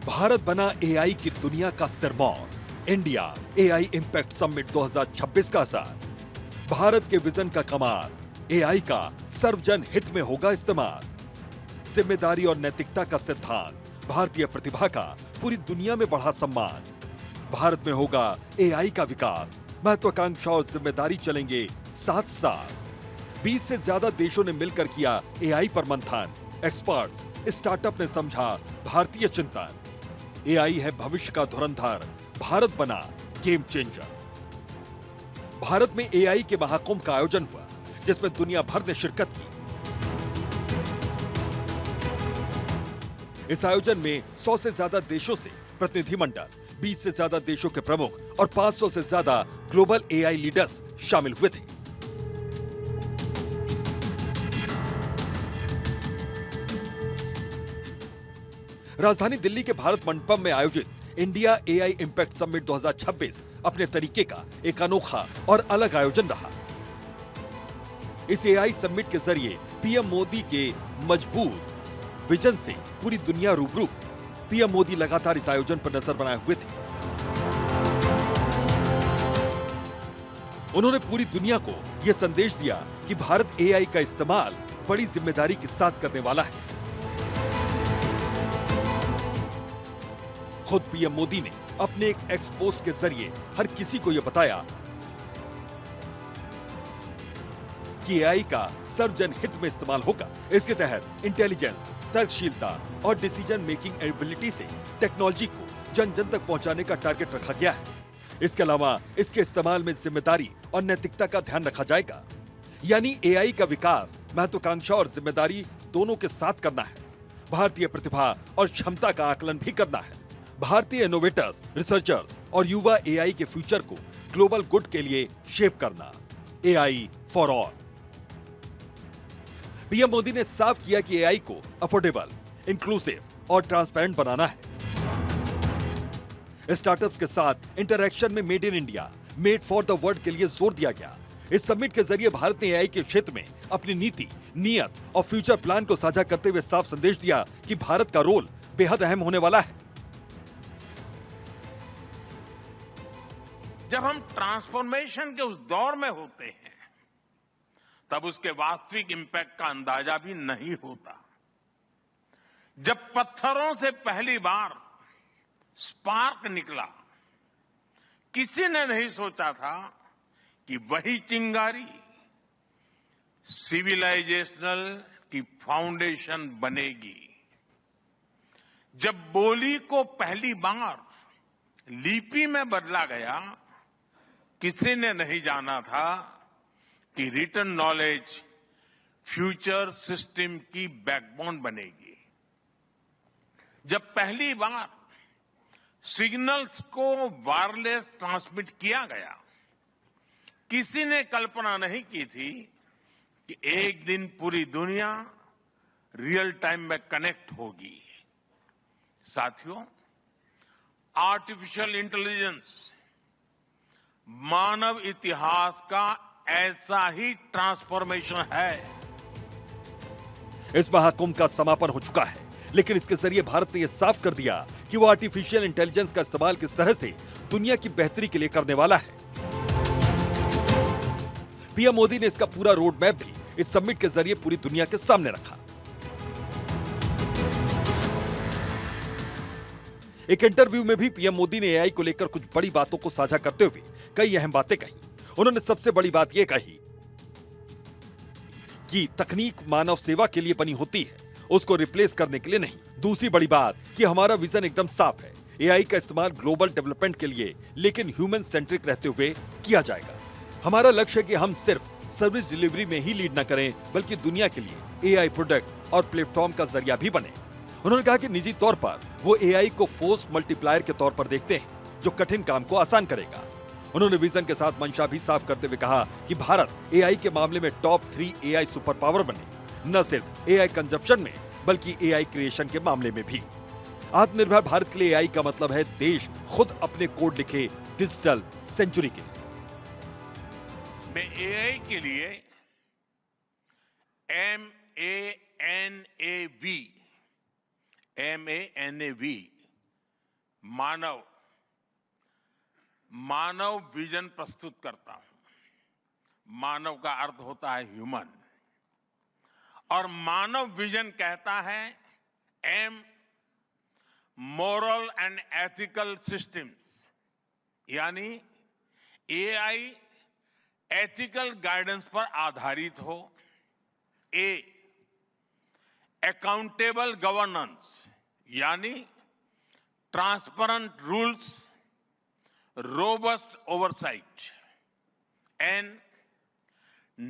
भारत बना एआई की दुनिया का Sirmaur. India AI impact summit 2026 का असर। भारत के विजन का कमाल। एआई का सर्वजन हित में होगा इस्तेमाल। जिम्मेदारी और नैतिकता का सिद्धांत। भारतीय प्रतिभा का पूरी दुनिया में बढ़ा सम्मान। भारत में होगा एआई का विकास। महत्वाकांक्षा और जिम्मेदारी चलेंगे साथ साथ। 20 से ज्यादा देशों ने मिलकर किया एआई पर मंथन। एक्सपर्ट्स, स्टार्टअप ने समझा भारतीय चिंतन। एआई है भविष्य का धुरंधर। भारत बना गेम चेंजर। भारत में एआई के महाकुंभ का आयोजन हुआ, जिसमें दुनिया भर ने शिरकत की। इस आयोजन में 100 से ज्यादा देशों से प्रतिनिधिमंडल, 20 से ज्यादा देशों के प्रमुख और 500 से ज्यादा ग्लोबल एआई लीडर्स शामिल हुए थे। राजधानी दिल्ली के भारत मंडपम में आयोजित इंडिया एआई इंपैक्ट समिट 2026 अपने तरीके का एक अनोखा और अलग आयोजन रहा। इस एआई समिट के जरिए पीएम मोदी के मजबूत विजन से पूरी दुनिया रूबरू हुई। पीएम मोदी लगातार इस आयोजन पर नजर बनाए हुए थे। उन्होंने पूरी दुनिया को यह संदेश दिया कि भारत एआई का इस्तेमाल बड़ी जिम्मेदारी के साथ करने वाला है। खुद पीएम मोदी ने अपने एक एक्स पोस्ट के जरिए हर किसी को यह बताया कि एआई का सर्वजन हित में इस्तेमाल होगा। इसके तहत इंटेलिजेंस, तर्कशीलता और डिसीजन मेकिंग एबिलिटी से टेक्नोलॉजी को जन जन तक पहुंचाने का टारगेट रखा गया है। इसके अलावा इसके इस्तेमाल में जिम्मेदारी और नैतिकता का ध्यान रखा जाएगा। यानी एआई का विकास महत्वाकांक्षा और जिम्मेदारी दोनों के साथ करना है। भारतीय प्रतिभा और क्षमता का आकलन भी करना है। भारतीय इनोवेटर्स, रिसर्चर्स और युवा एआई के फ्यूचर को ग्लोबल गुड के लिए शेप करना। AI for all. PM Modi ने साफ किया कि एआई को अफोर्डेबल, इंक्लूसिव और ट्रांसपेरेंट बनाना है। स्टार्टअप्स के साथ इंटरैक्शन में made in India, made for the world के लिए जोर दिया गया। इस समिट के जरिए भारत ने एआई के क्षेत्र में अपनी नीति, नियत और फ्यूचर प्लान को साझा करते हुए साफ संदेश दिया कि भारत का रोल बेहद अहम होने वाला है। जब हम ट्रांसफॉर्मेशन के उस दौर में होते हैं, तब उसके वास्तविक इंपैक्ट का अंदाजा भी नहीं होता। जब पत्थरों से पहली बार स्पार्क निकला, किसी ने नहीं सोचा था कि वही चिंगारी सिविलाइजेशनल की फाउंडेशन बनेगी। जब बोली को पहली बार लिपि में बदला गया, किसी ने नहीं जाना था कि रिटन नॉलेज फ्यूचर सिस्टम की बैकबोन बनेगी। जब पहली बार सिग्नल्स को वायरलेस ट्रांसमिट किया गया, किसी ने कल्पना नहीं की थी कि एक दिन पूरी दुनिया रियल टाइम में कनेक्ट होगी। साथियों, आर्टिफिशियल इंटेलिजेंस मानव इतिहास का ऐसा ही ट्रांसफॉर्मेशन है। इस महाकुंभ का समापन हो चुका है, लेकिन इसके जरिए भारत ने यह साफ कर दिया कि वो आर्टिफिशियल इंटेलिजेंस का इस्तेमाल किस तरह से दुनिया की बेहतरी के लिए करने वाला है। पीएम मोदी ने इसका पूरा रोड मैप भी इस समिट के जरिए पूरी दुनिया के सामने रखा। एक इंटरव्यू में भी पीएम मोदी ने एआई को लेकर कुछ बड़ी बातों को साझा करते हुए कई अहम बातें कही। उन्होंने सबसे बड़ी बात यह कही कि तकनीक मानव सेवा के लिए बनी होती है, उसको रिप्लेस करने के लिए नहीं। दूसरी बड़ी बात कि हमारा विजन एकदम साफ है। एआई का इस्तेमाल ग्लोबल डेवलपमेंट के लिए, लेकिन ह्यूमन सेंट्रिक रहते हुए किया जाएगा। हमारा लक्ष्य है कि हम सिर्फ सर्विस डिलीवरी में ही लीड न करें, बल्कि दुनिया के लिए एआई प्रोडक्ट और प्लेटफॉर्म का जरिया भी बने। उन्होंने कहा कि निजी तौर पर वो एआई को फोर्स मल्टीप्लायर के तौर पर देखते हैं, जो कठिन काम को आसान करेगा। उन्होंने विजन के साथ मंशा भी साफ करते हुए कहा कि भारत एआई के मामले में टॉप 3 एआई सुपर पावर बने, न सिर्फ एआई कंजप्शन में बल्कि एआई क्रिएशन के मामले में भी। आत्मनिर्भर भारत के लिए एआई का मतलब है देश खुद अपने कोड लिखे डिजिटल सेंचुरी के लिए। मैं एआई के लिए MANAV मानव विजन प्रस्तुत करता हूं। मानव का अर्थ होता है ह्यूमन, और मानव विजन कहता है M moral and ethical systems, यानी एआई एथिकल गाइडेंस पर आधारित हो। ए अकाउंटेबल गवर्नेंस, यानी transparent rules, robust oversight. And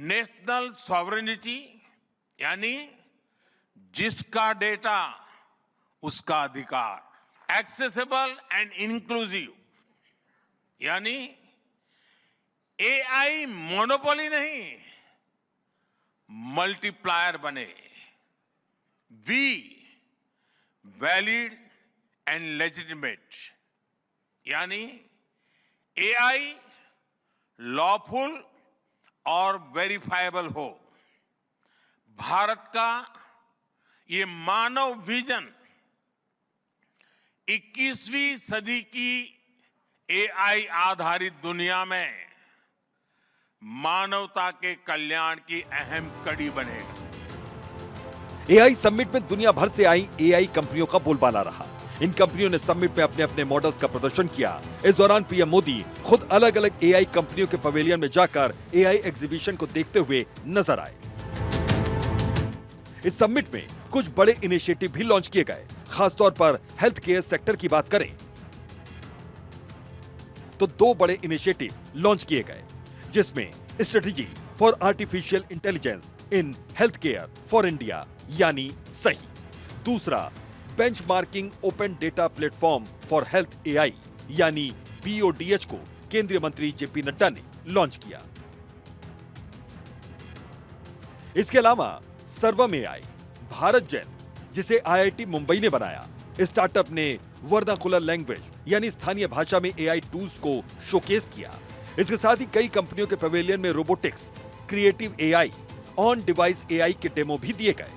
national sovereignty, यानी जिसका डेटा उसका अधिकार। एक्सेसिबल एंड इंक्लूसिव, यानी एआई मोनोपोली नहीं, मल्टीप्लायर बने। वी वैलिड एंड लेजिटिमेट, यानी एआई लॉफुल और वेरीफाइबल हो। भारत का ये मानव विजन 21वीं सदी की एआई आधारित दुनिया में मानवता के कल्याण की अहम कड़ी बनेगा। एआई समिट में दुनिया भर से आई एआई कंपनियों का बोलबाला रहा। इन कंपनियों ने समिट में अपने अपने मॉडल्स का प्रदर्शन किया। इस दौरान पीएम मोदी खुद अलग अलग एआई कंपनियों के पवेलियन में जाकर एआई एग्जीबिशन को देखते हुए नजर आए। इस समिट में कुछ बड़े इनिशिएटिव भी लॉन्च किए गए। खासतौर पर हेल्थ केयर सेक्टर की बात करें तो 2 बड़े इनिशिएटिव लॉन्च किए गए, जिसमें strategy for artificial intelligence in health care for India यानी सही, दूसरा benchmarking open data platform for health AI यानी BODH को केंद्रीय मंत्री जेपी नड्डा ने लॉन्च किया। इसके अलावा सर्वम एआई, भारत जेन जिसे IIT मुंबई ने बनाया, स्टार्टअप ने वर्नाकुलर लैंग्वेज यानी स्थानीय भाषा में एआई टूल्स को शोकेस किया। इसके साथ ही कई कंपनियों के पवेलियन में robotics, creative AI, on device AI के डेमो भी दिए गए।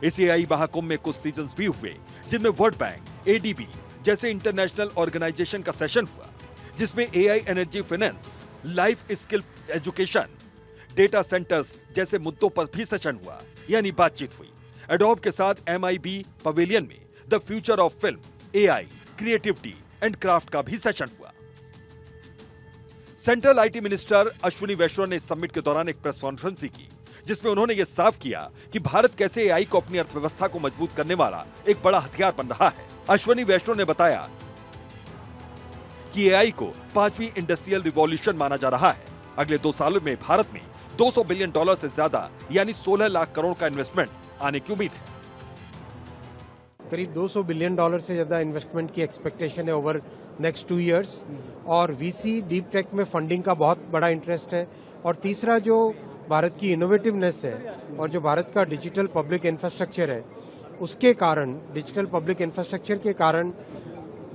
इस एआई महाकुंभ में कुछ सीजन्स भी हुए, जिनमें वर्ल्ड बैंक, ADB जैसे इंटरनेशनल ऑर्गेनाइजेशन का सेशन हुआ, जिसमें AI energy finance, life skill education, data centres जैसे मुद्दों पर भी सेशन हुआ, यानी बातचीत हुई। एडोब के साथ MIB पवेलियन में the future of film, AI, creativity and craft का भी सेशन हुआ। सेंट्रल IT मिनिस्टर अश्विनी वैष्णव ने समिट के दौरान एक प्रेस कॉन्फ्रेंस की, जिसमें उन्होंने यह साफ किया कि भारत कैसे एआई को अपनी अर्थव्यवस्था को मजबूत करने वाला एक बड़ा हथियार बन रहा है। अश्विनी वैष्णव ने बताया कि एआई को 5वीं इंडस्ट्रियल रिवॉल्यूशन माना जा रहा है। अगले 2 सालों में भारत में $200 बिलियन से ज्यादा यानी 16 लाख करोड़ का इन्वेस्टमेंट आने की उम्मीद है। करीब $200 बिलियन से ज्यादा इन्वेस्टमेंट की एक्सपेक्टेशन है ओवर नेक्स्ट 2 इयर्स, और VC डीप टेक में फंडिंग का बहुत बड़ा इंटरेस्ट है। और तीसरा जो भारत की इनोवेटिवनेस है और जो भारत का डिजिटल पब्लिक इंफ्रास्ट्रक्चर है, उसके कारण, डिजिटल पब्लिक इंफ्रास्ट्रक्चर के कारण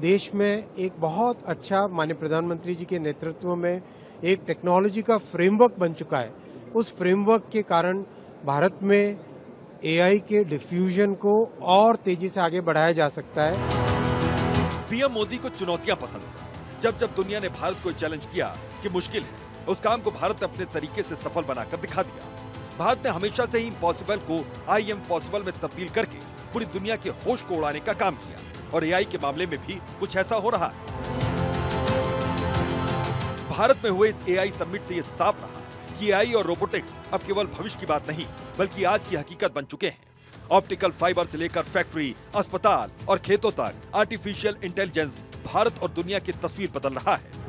देश में एक बहुत अच्छा माननीय प्रधानमंत्री जी के नेतृत्व में एक टेक्नोलॉजी का फ्रेमवर्क बन चुका है। उस फ्रेमवर्क के कारण भारत में एआई के डिफ्यूजन को और तेजी से आगे बढ़ाया जा सकता है। पीएम मोदी को चुनौतियां पसंद है। जब जब दुनिया ने भारत को चैलेंज किया कि मुश्किल है, उस काम को भारत ने अपने तरीके से सफल बनाकर दिखा दिया। भारत ने हमेशा से ही इम्पॉसिबल को आई एम पॉसिबल में तब्दील करके पूरी दुनिया के होश को उड़ाने का काम किया, और एआई के मामले में भी कुछ ऐसा हो रहा है। भारत में हुए इस एआई समिट से यह साफ रहा कि एआई और रोबोटिक्स अब केवल भविष्य की बात नहीं, बल्कि आज की हकीकत बन चुके हैं। ऑप्टिकल फाइबर से लेकर फैक्ट्री, अस्पताल और खेतों तक आर्टिफिशियल इंटेलिजेंस भारत और दुनिया की तस्वीर बदल रहा है।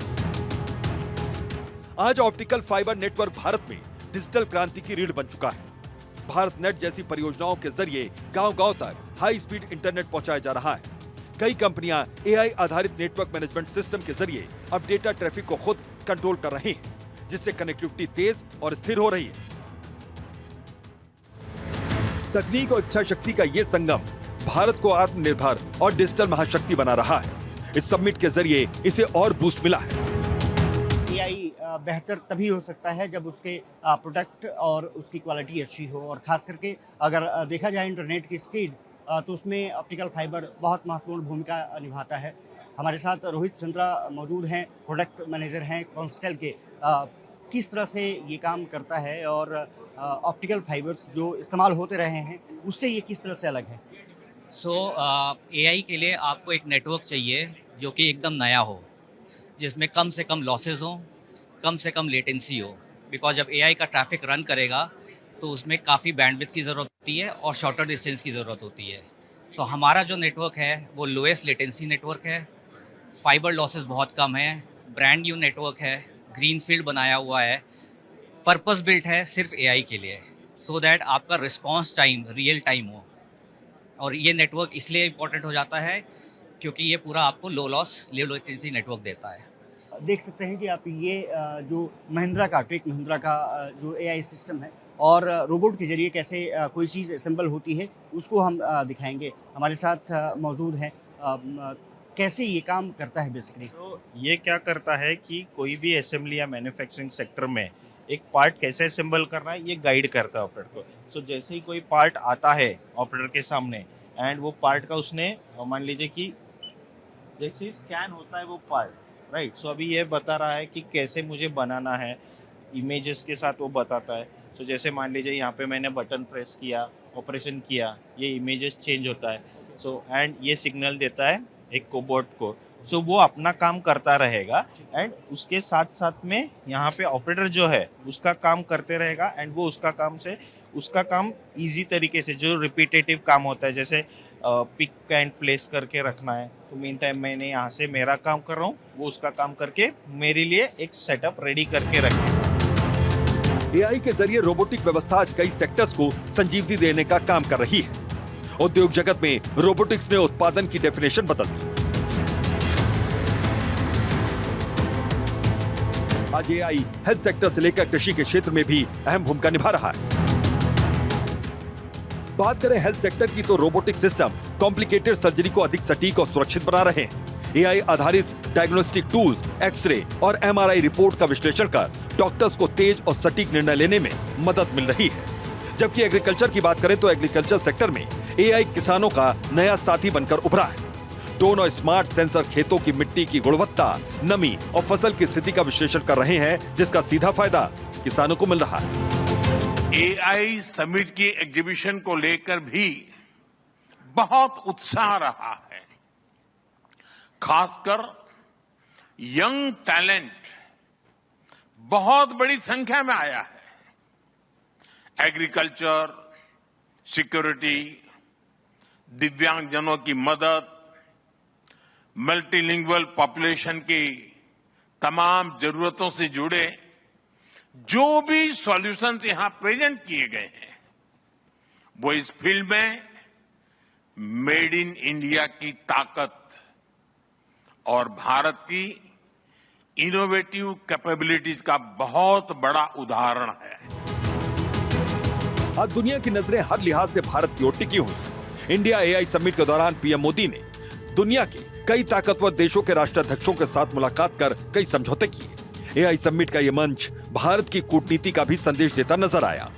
आज ऑप्टिकल फाइबर नेटवर्क भारत में डिजिटल क्रांति की रीढ़ बन चुका है। भारत नेट जैसी परियोजनाओं के जरिए गांव-गांव तक हाई स्पीड इंटरनेट पहुंचाया जा रहा है। कई कंपनियां एआई आधारित नेटवर्क मैनेजमेंट सिस्टम के जरिए अब डेटा ट्रैफिक को खुद कंट्रोल कर रही हैं, जिससे कनेक्टिविटी तेज और स्थिर हो रही है। तकनीक और इच्छा शक्ति का ये संगम भारत को आत्मनिर्भर और डिजिटल महाशक्ति बना रहा है। इस समिट के जरिए इसे और बूस्ट मिला है। एआई बेहतर तभी हो सकता है जब उसके प्रोडक्ट और उसकी क्वालिटी अच्छी हो, और ख़ास करके अगर देखा जाए इंटरनेट की स्पीड, तो उसमें ऑप्टिकल फाइबर बहुत महत्वपूर्ण भूमिका निभाता है। हमारे साथ रोहित चंद्रा मौजूद हैं, प्रोडक्ट मैनेजर हैं कॉन्स्टेल के। किस तरह से ये काम करता है और ऑप्टिकल फाइबर्स जो इस्तेमाल होते रहे हैं उससे ये किस तरह से अलग है? एआई के लिए आपको एक नेटवर्क चाहिए जो कि एकदम नया हो, जिसमें कम से कम लॉसेस हो, कम से कम लेटेंसी हो। बिकॉज जब एआई का ट्रैफिक रन करेगा तो उसमें काफ़ी बैंडविड्थ की ज़रूरत होती है और शॉर्टर डिस्टेंस की ज़रूरत होती है। तो हमारा जो नेटवर्क है वो लोएस्ट लेटेंसी नेटवर्क है, फाइबर लॉसेस बहुत कम है, ब्रांड न्यू नेटवर्क है, ग्रीन फील्ड बनाया हुआ है, पर्पस बिल्ट है सिर्फ एआई के लिए, सो दैट आपका रिस्पॉन्स टाइम रियल टाइम हो। और ये नेटवर्क इसलिए इम्पोर्टेंट हो जाता है क्योंकि ये पूरा आपको लो लॉस लो लेटेंसी नेटवर्क देता है। देख सकते हैं कि आप ये जो टेक महिंद्रा का जो एआई सिस्टम है और रोबोट के जरिए कैसे कोई चीज़ असेंबल होती है उसको हम दिखाएंगे। हमारे साथ मौजूद हैं, कैसे ये काम करता है बेसिकली? तो ये क्या करता है कि कोई भी असेंबली या मैन्युफैक्चरिंग सेक्टर में एक पार्ट कैसे असेंबल करना है ये गाइड करता है ऑपरेटर को। सो जैसे ही कोई पार्ट आता है ऑपरेटर के सामने एंड वो पार्ट का उसने मान लीजिए कि जैसे ही स्कैन होता है वो पार्ट, राइट, सो अभी ये बता रहा है कि कैसे मुझे बनाना है, इमेजेस के साथ वो बताता है। सो जैसे मान लीजिए यहाँ पे मैंने बटन प्रेस किया, ऑपरेशन किया, ये इमेजेस चेंज होता है। सो एंड ये सिग्नल देता है एक कोबोर्ड को। सो वो अपना काम करता रहेगा एंड उसके साथ साथ में यहाँ पे ऑपरेटर जो है उसका काम करते रहेगा एंड वो उसका काम इजी तरीके से, जो रिपीटेटिव काम होता है जैसे पिक एंड प्लेस करके रखना है, तो मीन टाइम मैंने यहाँ से मेरा काम कर रहा हूँ, वो उसका काम करके मेरे लिए एक सेटअप रेडी करके रखे। एआई के जरिए रोबोटिक व्यवस्था आज कई सेक्टर्स को संजीवनी देने का काम कर रही है। उद्योग जगत में रोबोटिक्स ने उत्पादन की डेफिनेशन बदल दी। आज एआई हेल्थ सेक्टर से लेकर कृषि के क्षेत्र में भी अहम भूमिका निभा रहा है। बात करें हेल्थ सेक्टर की तो रोबोटिक सिस्टम कॉम्प्लिकेटेड सर्जरी को अधिक सटीक और सुरक्षित बना रहे हैं। एआई आधारित डायग्नोस्टिक टूल्स, एक्सरे और एमआरआई रिपोर्ट का विश्लेषण कर डॉक्टर्स को तेज और सटीक निर्णय लेने में मदद मिल रही है। जबकि एग्रीकल्चर की बात करें तो एग्रीकल्चर सेक्टर में एआई किसानों का नया साथी बनकर उभरा है। ड्रोन और स्मार्ट सेंसर खेतों की मिट्टी की गुणवत्ता, नमी और फसल की स्थिति का विश्लेषण कर रहे हैं, जिसका सीधा फायदा किसानों को मिल रहा है। एआई समिट की एग्जीबिशन को लेकर भी बहुत उत्साह रहा है। खासकर यंग टैलेंट बहुत बड़ी संख्या में आया है। एग्रीकल्चर, सिक्योरिटी, दिव्यांगजनों की मदद, मल्टीलिंगुअल पॉपुलेशन की तमाम जरूरतों से जुड़े जो भी सॉल्यूशंस यहां प्रेजेंट किए गए हैं वो इस फील्ड में मेड इन इंडिया की ताकत और भारत की इनोवेटिव कैपेबिलिटीज का बहुत बड़ा उदाहरण है। आज दुनिया की नजरें हर लिहाज से भारत की ओर टिकी हुई। इंडिया एआई समिट के दौरान पीएम मोदी ने दुनिया के कई ताकतवर देशों के राष्ट्राध्यक्षों के साथ मुलाकात कर कई समझौते किए। एआई समिट का यह मंच भारत की कूटनीति का भी संदेश देता नजर आया।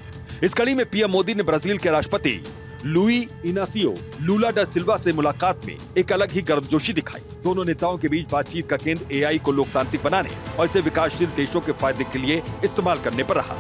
इस कड़ी में पीएम मोदी ने ब्राजील के राष्ट्रपति लुई इनासियो लूला डा सिल्वा से मुलाकात में एक अलग ही गर्मजोशी दिखाई। दोनों नेताओं के बीच बातचीत का केंद्र एआई को लोकतांत्रिक बनाने और इसे विकासशील देशों के फायदे के लिए इस्तेमाल करने पर रहा।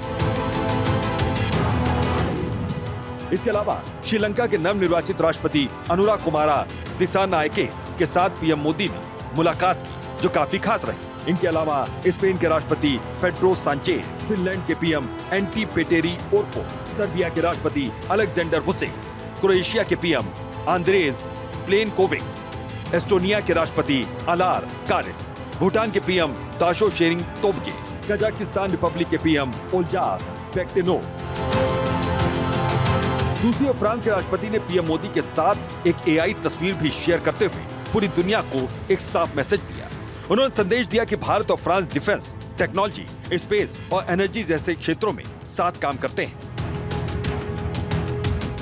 इसके अलावा श्रीलंका के नवनिर्वाचित राष्ट्रपति अनुराग कुमारा दिसानायके के साथ पीएम मोदी ने मुलाकात की, जो काफी खास रही। इनके अलावा स्पेन के राष्ट्रपति पेड्रो सांचेज, फिनलैंड के PM Antti Petteri Orpo, Serbia के राष्ट्रपति अलेक्जेंडर वुसिक, क्रोएशिया के पीएम आंद्रेज प्लेनकोविक, एस्टोनिया के राष्ट्रपति अलार कारिस, भूटान के PM Dasho Tshering Tobgay, Kazakhstan republic के पीएम ओल्जास बेक्टेनो। दूसरी ओर फ्रांस के राष्ट्रपति ने पीएम मोदी के साथ एक एआई तस्वीर भी शेयर करते हुए पूरी दुनिया को एक साफ मैसेज दिया। उन्होंने संदेश दिया कि भारत और फ्रांस डिफेंस, टेक्नोलॉजी, स्पेस और एनर्जी जैसे क्षेत्रों में साथ काम करते हैं।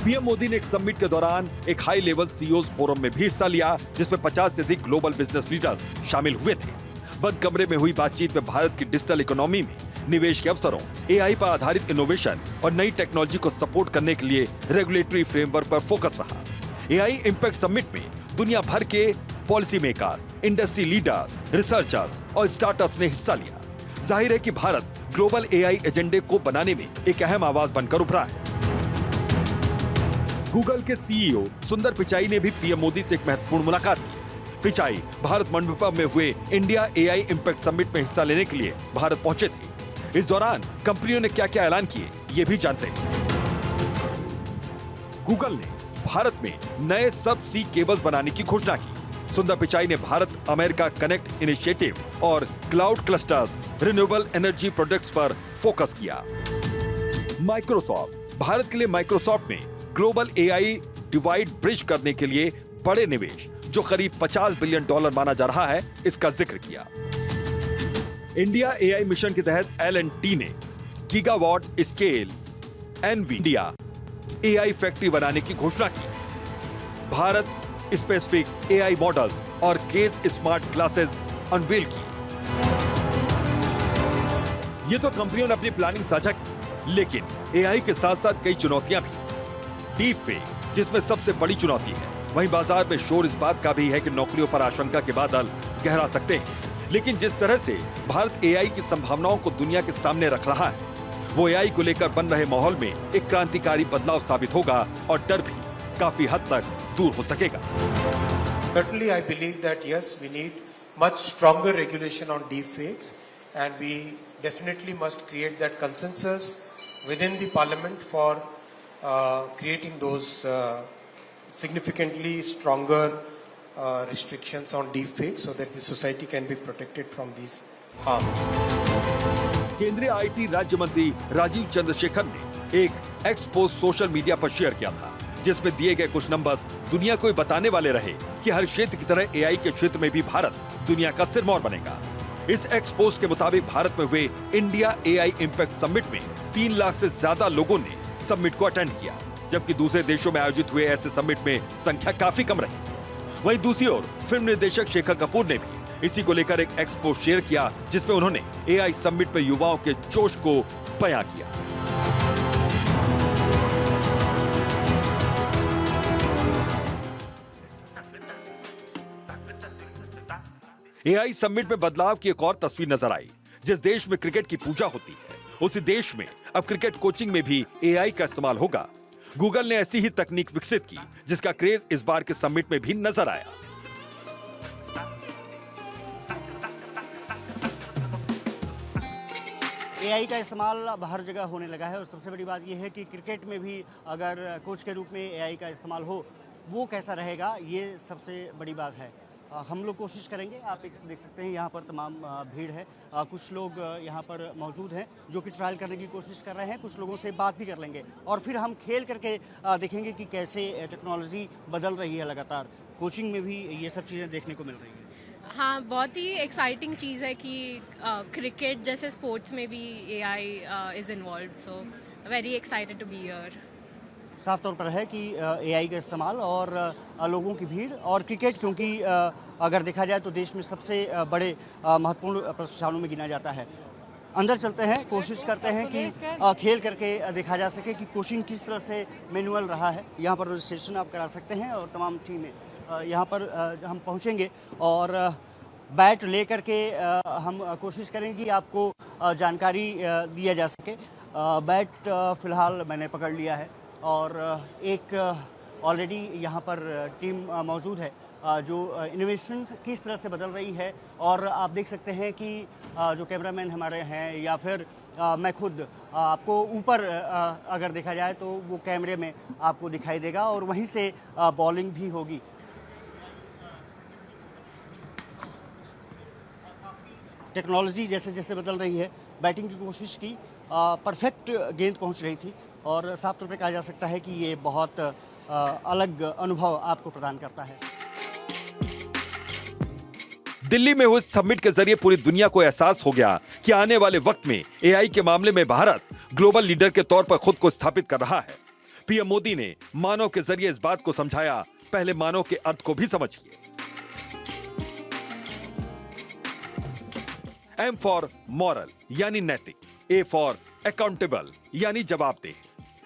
पीएम मोदी ने एक समिट के दौरान एक हाई लेवल सीईओज फोरम में भी हिस्सा लिया, जिसमें 50 से अधिक ग्लोबल बिजनेस लीडर्स शामिल हुए थे। बंद कमरे में हुई बातचीत में भारत की डिजिटल इकोनॉमी में निवेश के अवसरों, एआई पर आधारित इनोवेशन और नई टेक्नोलॉजी को सपोर्ट करने के लिए रेगुलेटरी फ्रेमवर्क पर फोकस रहा। एआई इम्पैक्ट समिट में दुनिया भर के policy makers, industry leaders, researchers और स्टार्टअप्स ने हिस्सा लिया। जाहिर है कि भारत ग्लोबल एआई एजेंडे को बनाने में एक अहम आवाज बनकर उभरा है। गूगल के सीईओ सुंदर पिचाई ने भी पीएम मोदी से एक महत्वपूर्ण मुलाकात की। पिचाई भारत मंडपम में हुए इंडिया एआई इम्पैक्ट समिट में हिस्सा लेने के लिए भारत पहुंचे थे। इस दौरान कंपनियों ने क्या क्या ऐलान किए, ये भी जानते हैं। गूगल ने भारत में नए सब सी केबल्स बनाने की घोषणा की। सुंदर पिचाई ने भारत अमेरिका कनेक्ट इनिशिएटिव और cloud clusters, renewable energy products पर फोकस किया। माइक्रोसॉफ्ट भारत के लिए माइक्रोसॉफ्ट में ग्लोबल एआई डिवाइड ब्रिज करने के लिए बड़े निवेश, जो करीब $50 बिलियन माना जा रहा है, इसका जिक्र किया। इंडिया एआई मिशन के तहत L&T ने gigawatt scale Nvidia AI factory बनाने की घोषणा की। भारत स्पेसिफिक एआई मॉडल और केस स्मार्ट क्लासेस अनवील की। ये तो कंपनियों ने अपनी प्लानिंग साझा की, लेकिन एआई के साथ साथ कई चुनौतियां भी। डीप फेक, जिसमें सबसे बड़ी चुनौती है। वहीं बाजार में शोर इस बात का भी है कि नौकरियों पर आशंका के बादल गहरा सकते हैं। लेकिन जिस तरह से भारत एआई की संभावनाओं को दुनिया के सामने रख रहा है, वो एआई को लेकर बन रहे माहौल में एक क्रांतिकारी बदलाव साबित होगा और डर भी काफी हद तक दूर हो सकेगा। Certainly, I believe that yes, we need much stronger regulation on deepfakes, and we definitely must create that consensus within the parliament for creating those significantly stronger restrictions on deepfakes so that the society can be protected from these harms. केंद्रीय IT राज्य मंत्री राजीव चंद्रशेखर ने एक expose social media पर share किया था, जिसमें दिए गए कुछ नंबर्स दुनिया को बताने वाले रहे कि हर क्षेत्र की तरह एआई के क्षेत्र में भी भारत दुनिया का सिरमौर बनेगा। इस एक्सपोज के मुताबिक भारत में हुए इंडिया एआई इम्पैक्ट समिट में 3 लाख से ज्यादा लोगों ने समिट को अटेंड किया, जबकि दूसरे देशों में आयोजित हुए ऐसे समिट में संख्या काफी कम रही। वहीं दूसरी ओर फिल्म निर्देशक शेखर कपूर ने भी इसी को लेकर एक एक्सपोज शेयर किया, जिसमें उन्होंने एआई समिट में युवाओं के जोश को बयां किया। एआई समिट में बदलाव की एक और तस्वीर नजर आई। जिस देश में क्रिकेट की पूजा होती है, उसी देश में अब क्रिकेट कोचिंग में भी एआई का इस्तेमाल होगा। गूगल ने ऐसी ही तकनीक विकसित की, जिसका क्रेज इस बार के समिट में भी नजर आया। एआई का इस्तेमाल अब हर जगह होने लगा है और सबसे बड़ी बात यह है कि क्रिकेट में भी अगर कोच के रूप में एआई का इस्तेमाल हो, वो कैसा रहेगा, ये सबसे बड़ी बात है। हम लोग कोशिश करेंगे। आप देख सकते हैं यहाँ पर तमाम भीड़ है। कुछ लोग यहाँ पर मौजूद हैं जो कि ट्रायल करने की कोशिश कर रहे हैं। कुछ लोगों से बात भी कर लेंगे और फिर हम खेल करके देखेंगे कि कैसे टेक्नोलॉजी बदल रही है। लगातार कोचिंग में भी ये सब चीज़ें देखने को मिल रही हैं। हाँ, बहुत ही एक्साइटिंग चीज़ है कि क्रिकेट जैसे स्पोर्ट्स में भी AI is involve, so very excited to be here. साफ तौर पर है कि एआई का इस्तेमाल और लोगों की भीड़ और क्रिकेट, क्योंकि अगर देखा जाए तो देश में सबसे बड़े महत्वपूर्ण प्रतिष्ठानों में गिना जाता है। अंदर चलते हैं, कोशिश करते हैं कि खेल करके देखा जा सके कि कोचिंग किस तरह से मैनुअल रहा है। यहाँ पर रजिस्ट्रेशन आप करा सकते हैं और तमाम टीमें यहाँ पर हम पहुँचेंगे और बैट ले करके हम कोशिश करेंगे कि आपको जानकारी दिया जा सके। बैट फ़िलहाल मैंने पकड़ लिया है और एक ऑलरेडी यहाँ पर टीम मौजूद है जो इनोवेशन किस तरह से बदल रही है। और आप देख सकते हैं कि जो कैमरामैन हमारे हैं या फिर मैं खुद आपको ऊपर अगर देखा जाए तो वो कैमरे में आपको दिखाई देगा और वहीं से बॉलिंग भी होगी। टेक्नोलॉजी जैसे जैसे बदल रही है, बैटिंग की कोशिश की, परफेक्ट गेंद पहुंच रही थी और साफ तौर पे कहा जा सकता है कि ये बहुत अलग अनुभव आपको प्रदान करता है। दिल्ली में हुए समिट के जरिए पूरी दुनिया को एहसास हो गया कि आने वाले वक्त में एआई के मामले में भारत ग्लोबल लीडर के तौर पर खुद को स्थापित कर रहा है। पीएम मोदी ने मानव के जरिए इस बात को समझाया, पहले मानव के अर्थ को भी समझिए। M फॉर मॉरल यानी नैतिक, A फॉर अकाउंटेबल यानी जवाबदेह,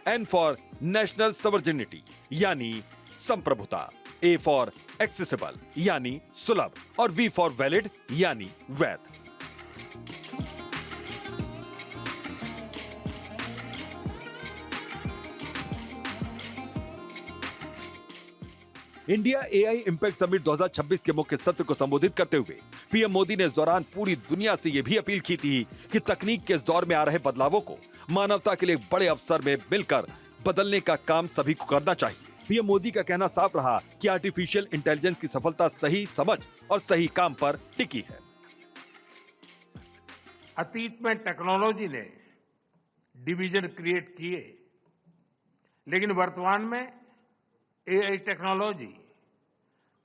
N फॉर नेशनल सवर्जिनिटी यानी संप्रभुता, A फॉर एक्सेसिबल यानी सुलभ और V फॉर वैलिड यानी वैध। इंडिया एआई इंपैक्ट समिट 2026 के मुख्य सत्र को संबोधित करते हुए पीएम मोदी ने इस दौरान पूरी दुनिया से यह भी अपील की थी कि तकनीक के इस दौर में आ रहे बदलावों को मानवता के लिए एक बड़े अवसर में मिलकर बदलने का काम सभी को करना चाहिए। पीएम मोदी का कहना साफ रहा कि आर्टिफिशियल इंटेलिजेंस की सफलता सही समझ और सही काम पर टिकी है। अतीत में टेक्नोलॉजी ने डिवीजन क्रिएट किए, लेकिन वर्तमान में एआई टेक्नोलॉजी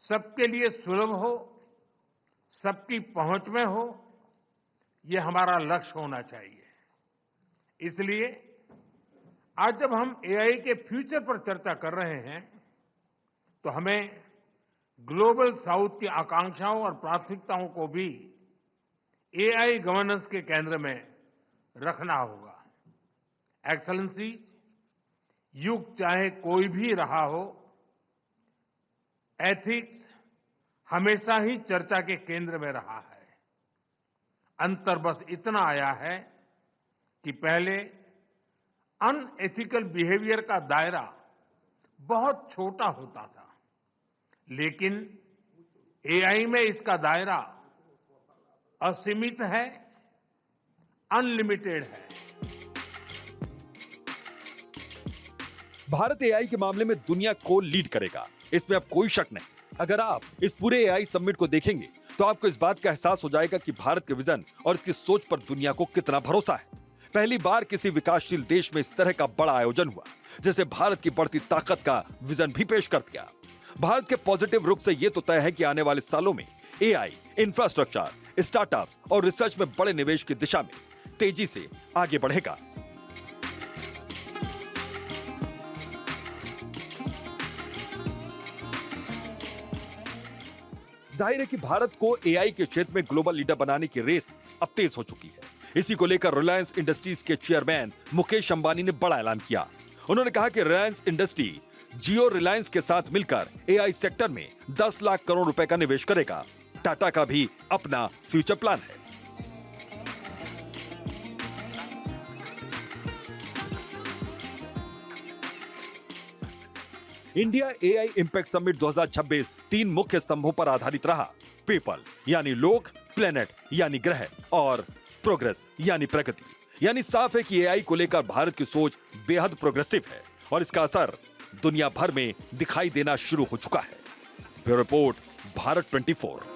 सबके लिए सुलभ हो, सबकी पहुंच में हो, यह हमारा लक्ष्य होना चाहिए। इसलिए आज जब हम एआई के फ्यूचर पर चर्चा कर रहे हैं तो हमें ग्लोबल साउथ की आकांक्षाओं और प्राथमिकताओं को भी एआई गवर्नेंस के केंद्र में रखना होगा। एक्सेलेंसी, युग चाहे कोई भी रहा हो, एथिक्स हमेशा ही चर्चा के केंद्र में रहा है। अंतर बस इतना आया है कि पहले अनएथिकल बिहेवियर का दायरा बहुत छोटा होता था, लेकिन एआई में इसका दायरा असीमित है, अनलिमिटेड है। भारत एआई के मामले में दुनिया को लीड करेगा, इसमें अब कोई शक नहीं। अगर आप इस पूरे एआई समिट को देखेंगे तो आपको इस बात का एहसास हो जाएगा कि भारत के विजन और इसकी सोच पर दुनिया को कितना भरोसा है। पहली बार किसी विकासशील देश में इस तरह का बड़ा आयोजन हुआ, जिसे भारत की बढ़ती ताकत का विजन भी पेश कर दिया। भारत के पॉजिटिव रुख से यह तो तय है कि आने वाले सालों में एआई, इंफ्रास्ट्रक्चर, स्टार्टअप्स और रिसर्च में बड़े निवेश की दिशा में तेजी से आगे बढ़ेगा। जाहिर है कि भारत को एआई के क्षेत्र में ग्लोबल लीडर बनाने की रेस अब तेज हो चुकी है। इसी को लेकर रिलायंस इंडस्ट्रीज के चेयरमैन मुकेश अंबानी ने बड़ा ऐलान किया। उन्होंने कहा कि रिलायंस इंडस्ट्री जियो रिलायंस के साथ मिलकर एआई सेक्टर में 10 लाख करोड़ रुपए का निवेश करेगा। टाटा का भी अपना फ्यूचर प्लान है। इंडिया एआई इंपैक्ट समिट 2026 तीन मुख्य स्तंभों पर आधारित रहा। पीपल यानी लोग, प्लेनेट यानी ग्रह और प्रोग्रेस यानी प्रगति। यानी साफ है कि एआई को लेकर भारत की सोच बेहद प्रोग्रेसिव है और इसका असर दुनिया भर में दिखाई देना शुरू हो चुका है। Bureau report, Bharat 24।